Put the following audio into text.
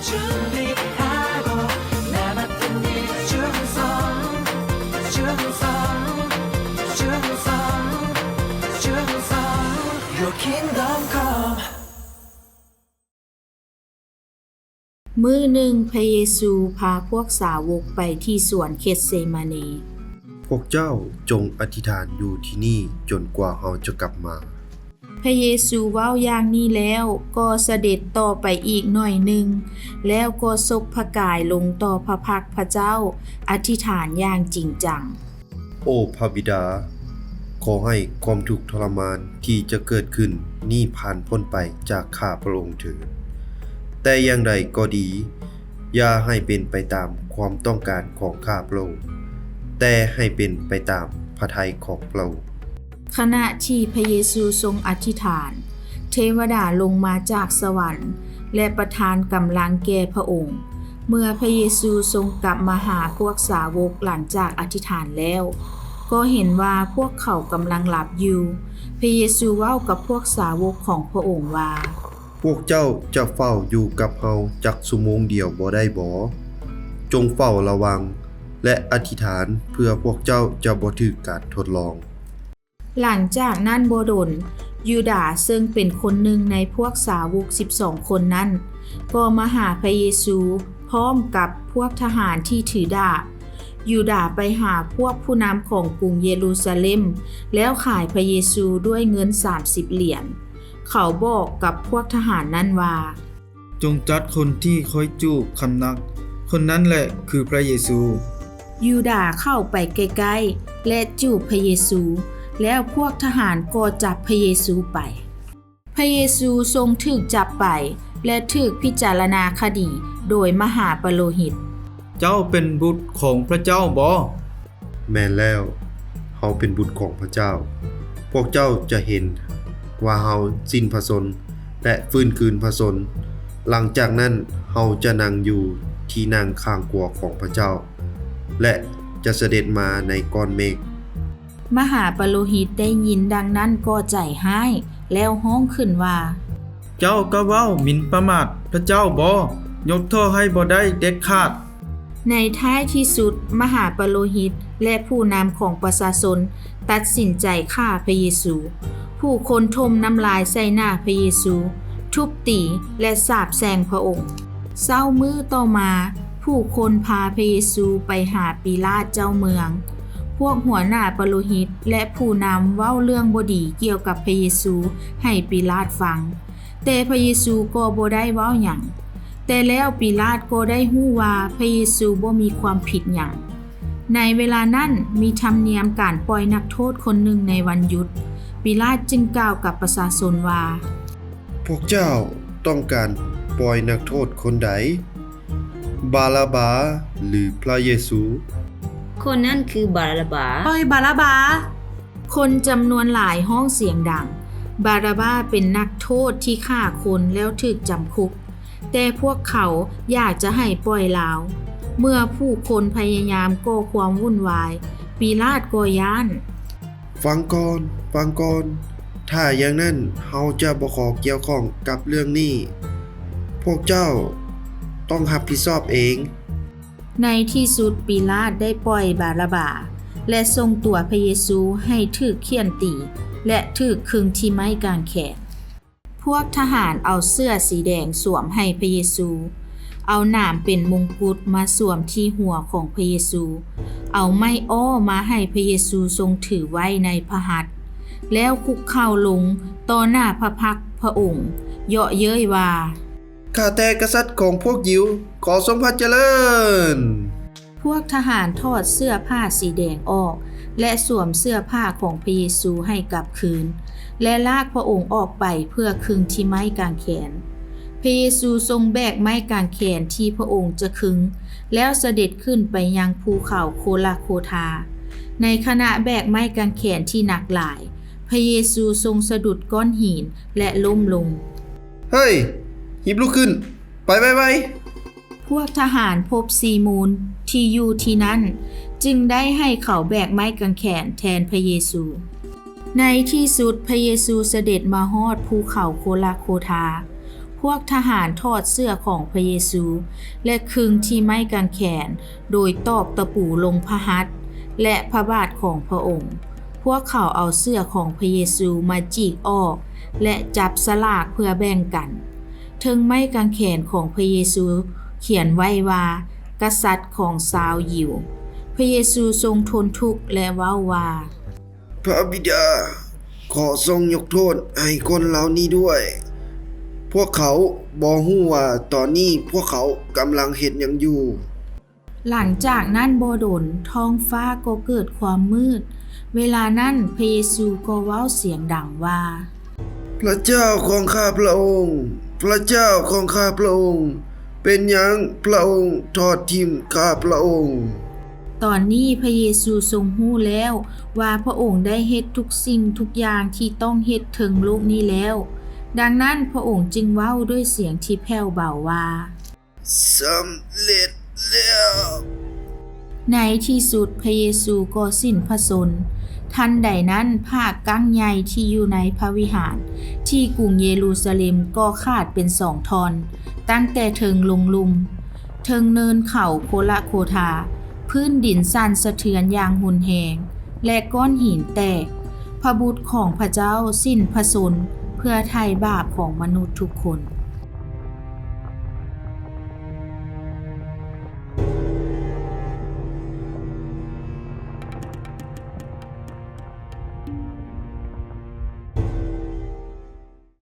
준비하고 남았던 일 충성 Your kingdom come มื้อหนึ่งพระเยซูพาพวกสาวกไปที่สวนเกตเซมานี พวกเจ้าจงอธิษฐานอยู่ที่นี่จนกว่าเราจะกลับมา พระเยซูเว้าอย่างนี้แล้วก็เสด็จต่อไปอีกหน่อยหนึ่งแล้วก็ซบพระกายลงต่อพระพักตร์พระเจ้าอธิษฐานอย่างจริงจัง โอ้พระบิดา ขอให้ความทุกข์ทรมานที่จะเกิดขึ้นนี่ผ่านพ้นไปจากข้าพระองค์เถิดแต่อย่างใดก็ดี อย่าให้เป็นไปตามความต้องการของข้าพระองค์แต่ให้เป็นไปตามพระทัยของพระองค์ ขณะที่พระเยซูทรงอธิษฐาน เทวดาลงมาจากสวรรค์และประทานกำลังแก่พระองค์ เมื่อพระเยซูทรงกลับมาหาพวกสาวกหลังจากอธิษฐานแล้ว ก็เห็นว่าพวกเขากำลังหลับอยู่ พระเยซูเว้ากับพวกสาวกของพระองค์ว่า พวกเจ้าจะเฝ้าอยู่กับเราจักชั่วโมงเดียวบ่ได้บ่จงเฝ้าระวังและอธิษฐานเพื่อพวกเจ้าจะบ่ถูกการทดลอง หลังจากนั้นบ่ดลยูดาห์ซึ่งเป็นคนหนึ่งในพวกสาวก12 คนนั้น ก็มาหาพระเยซูพร้อมกับพวกทหารที่ถือดาบยูดาห์ไปหาพวกผู้นำของกรุงเยรูซาเล็มแล้วขายพระเยซูด้วยเงิน30 เหรียญเขาบอกกับพวกทหารนั้นว่า จงจัดคนที่คอยจูบคำนักคนนั้นแหละคือพระเยซู ยูดาห์เข้าไปใกล้ๆและจูบพระเยซูแล้วพวกทหารก็จับพระเยซูไปพระเยซูทรงถูกจับไปและถูกพิจารณาคดีโดยมหาปโลหิต เจ้าเป็นบุตรของพระเจ้าบ่ แม่นแล้วเฮาเป็นบุตรของพระเจ้า พวกเจ้าจะเห็นว่าเฮาสิ้นพระชนม์และฟื้นคืนพระชนม์หลังจากนั้นเฮาจะนั่งอยู่ที่นั่งข้างขวาของพระเจ้า และจะเสด็จมาในก้อนเมฆ มหาปโลหิตได้ยินดังนั้นก็ใจให้แล้วฮ้องขึ้นว่า เจ้าก็เว้าหมิ่นประมาทพระเจ้าบ่ยกโทษให้บ่ได้เด็ดขาด ในท้ายที่สุดมหาปโลหิตและผู้นำของประชาชนตัดสินใจฆ่าพระเยซู ผู้คนทมน้ำลายใส่หน้าพระเยซู ทุบตีและสาปแช่งพระองค์เช้ามื้อต่อมาผู้คนพาพระเยซูไปหาปิลาตเจ้าเมือง พวกหัวหน้าปโลหิตและผู้นำเว้าเรื่องบ่ดีเกี่ยวกับพระเยซูให้ปิลาตฟัง แต่พระเยซูก็บ่ได้เว้าหยังแต่แล้วปิลาตก็ได้ฮู้ว่าพระเยซูบ่มีความผิดหยังในเวลานั้นมีธรรมเนียมการปล่อยนักโทษคนหนึ่งในวันหยุดปิลาตจึงกล่าวกับประชาชนว่า พวกเจ้าต้องการปล่อยนักโทษคนใด บาราบาหรือพระเยซู คนนั้นคือบาราบา ปล่อยบาราบาคนจำนวนหลายห้องเสียงดังบาราบาเป็นนักโทษที่ฆ่าคนแล้วถูกจำคุกแต่พวกเขาอยากจะให้ปล่อยลาวเมื่อผู้คนพยายามก่อความวุ่นวายปิลาตก็ย้าน ฟังก่อน ถ้าอย่างนั้นเฮาจะบ่ขอเกี่ยวข้องกับเรื่องนี้ พวกเจ้าต้องรับผิดชอบเอง ในที่สุดปิลาตได้ปล่อยบาราบาและส่งตัวพระเยซูให้ถูกเฆี่ยนตีและถูกขึงที่ไม้กางแขนพวกทหารเอาเสื้อสีแดงสวมให้พระเยซูเอาหนามเป็นมงกุฎมาสวมที่หัวของพระเยซูเอาไม้อ้อมาให้พระเยซูทรงถือไว้ในพระหัตถ์แล้วคุกเข่าลงต่อหน้าพระพักตร์พระองค์เยาะเย้ยว่า ข้าแต่กษัตริย์ของพวกยิวขอทรงพระเจริญ พวกทหารทอดเสื้อผ้าสีแดงออกและสวมเสื้อผ้าของพระเยซูให้กลับคืนและลากพระองค์ออกไปเพื่อขึงที่ไม้กางแขนพระเยซูทรงแบกไม้กางแขนที่พระองค์จะขึงแล้วเสด็จขึ้นไปยังภูเขาโคลาโคทาในขณะแบกไม้กางแขนที่หนักหลายพระเยซูทรงสะดุดก้อนหินและล้มลง เฮ้ยหิบลุกขึ้นไปพวกทหารพบซีมูนที่อยู่ที่นั่นจึงได้ให้เขาแบกไม้กางแขนแทนพระเยซูในที่สุดพระเยซูเสด็จมาฮอดภูเขาโคลาโคทา พวกทหารทอดเสื้อของพระเยซูและคึงที่ไม้กางแขนโดยตอกตะปูลงพระหัตถ์และพระบาทของพระองค์ พวกเขาเอาเสื้อของพระเยซูมาจีกออกและจับสลากเพื่อแบ่งกันถึงไม้กางแขนของพระเยซูเขียนไว้ว่ากษัตริย์ของชาวยิวพระเยซูทรงทนทุกข์และเว้าว่า พระบิดา ขอทรงยกโทษให้คนเหล่านี้ด้วย พวกเขาบ่ฮู้ว่าตอนนี้พวกเขากำลังเฮ็ดหยังอยู่ หลังจากนั้นบ่ดนท้องฟ้าก็เกิดความมืด เวลานั้นพระเยซูก็เว้าเสียงดังว่า พระเจ้าของข้าพระองค์ พระเจ้าของข้าพระองค์ เป็นหยังพระองค์ทอดทิ่มข้าพระองค์ ตอนนี้พระเยซูทรงรู้แล้วว่าพระองค์ได้เฮ็ดทุกสิ่งทุกอย่างที่ต้องเฮ็ดถึงโลกนี้แล้ว ดังนั้นพระองค์จึงเว้าด้วยเสียงที่แผ่วเบาว่า สำเร็จแล้ว ในที่สุดพระเยซูก็สิ้นพระชนม์ทันใดนั้นผ้ากั้งใหญ่ที่อยู่ในพระวิหารที่กรุงเยรูซาเล็มก็ขาดเป็นสองท่อนตั้งแต่เทิงลงลุมเทิงเนินเขาโคละโคทาพื้นดินสั่นสะเทือนอย่างหุนแหงและก้อนหินแตกพระบุตรของพระเจ้าสิ้นพระชนม์เพื่อไถ่บาปของมนุษย์ทุกคน